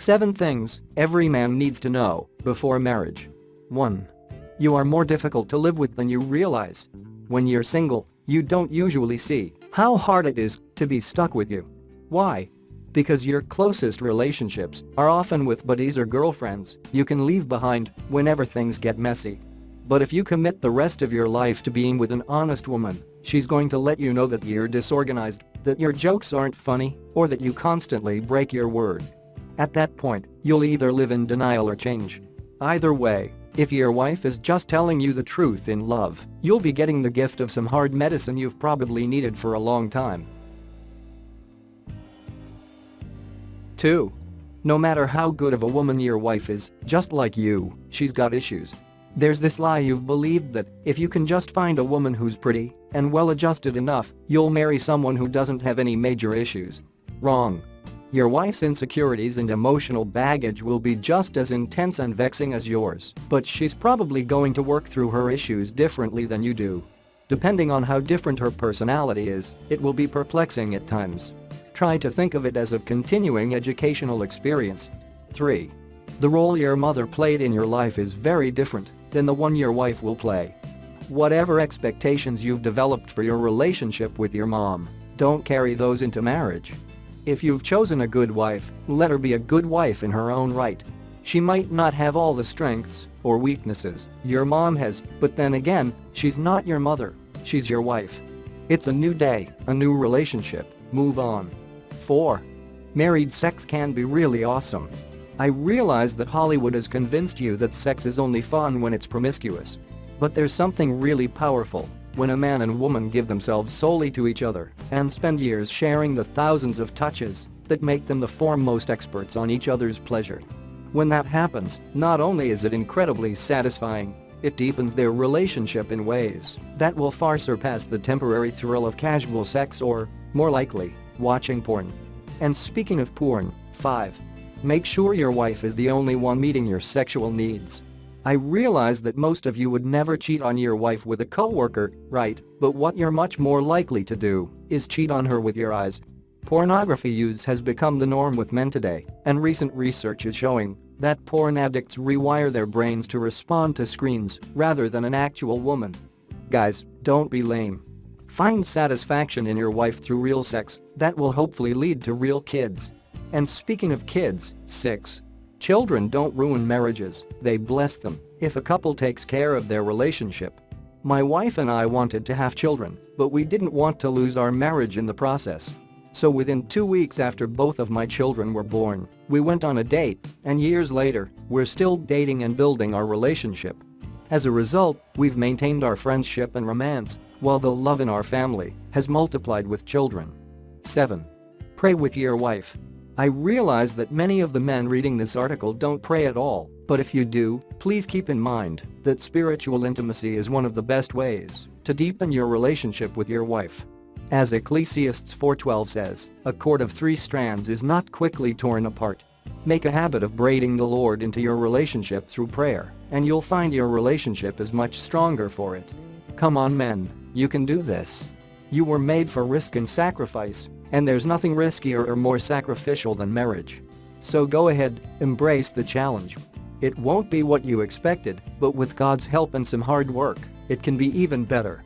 7 things every man needs to know before marriage. 1. You are more difficult to live with than you realize. When you're single, you don't usually see how hard it is to be stuck with you. Why? Because your closest relationships are often with buddies or girlfriends you can leave behind whenever things get messy. But if you commit the rest of your life to being with an honest woman, she's going to let you know that you're disorganized, that your jokes aren't funny, or that you constantly break your word. At that point, you'll either live in denial or change. Either way, if your wife is just telling you the truth in love, you'll be getting the gift of some hard medicine you've probably needed for a long time. 2. No matter how good of a woman your wife is, just like you, she's got issues. There's this lie you've believed that if you can just find a woman who's pretty and well-adjusted enough, you'll marry someone who doesn't have any major issues. Wrong. Your wife's insecurities and emotional baggage will be just as intense and vexing as yours, but she's probably going to work through her issues differently than you do. Depending on how different her personality is, it will be perplexing at times. Try to think of it as a continuing educational experience. 3. The role your mother played in your life is very different than the one your wife will play. Whatever expectations you've developed for your relationship with your mom, don't carry those into marriage. If you've chosen a good wife, let her be a good wife in her own right. She might not have all the strengths or weaknesses your mom has, but then again, she's not your mother, she's your wife. It's a new day, a new relationship, move on. 4. Married sex can be really awesome. I realize that Hollywood has convinced you that sex is only fun when it's promiscuous. But there's something really powerful when a man and woman give themselves solely to each other and spend years sharing the thousands of touches that make them the foremost experts on each other's pleasure. When that happens, not only is it incredibly satisfying, it deepens their relationship in ways that will far surpass the temporary thrill of casual sex or, more likely, watching porn. And speaking of porn, 5. Make sure your wife is the only one meeting your sexual needs. I realize that most of you would never cheat on your wife with a coworker, right? But what you're much more likely to do is cheat on her with your eyes. Pornography use has become the norm with men today, and recent research is showing that porn addicts rewire their brains to respond to screens rather than an actual woman. Guys, don't be lame. Find satisfaction in your wife through real sex that will hopefully lead to real kids. And speaking of kids, 6. Children don't ruin marriages, they bless them if a couple takes care of their relationship. My wife and I wanted to have children, but we didn't want to lose our marriage in the process. So within 2 weeks after both of my children were born, we went on a date, and years later, we're still dating and building our relationship. As a result, we've maintained our friendship and romance, while the love in our family has multiplied with children. 7. Pray with your wife. I realize that many of the men reading this article don't pray at all, but if you do, please keep in mind that spiritual intimacy is one of the best ways to deepen your relationship with your wife. As Ecclesiastes 4:12 says, a cord of 3 strands is not quickly torn apart. Make a habit of braiding the Lord into your relationship through prayer, and you'll find your relationship is much stronger for it. Come on men, you can do this. You were made for risk and sacrifice, and there's nothing riskier or more sacrificial than marriage. So go ahead, embrace the challenge. It won't be what you expected, but with God's help and some hard work, it can be even better.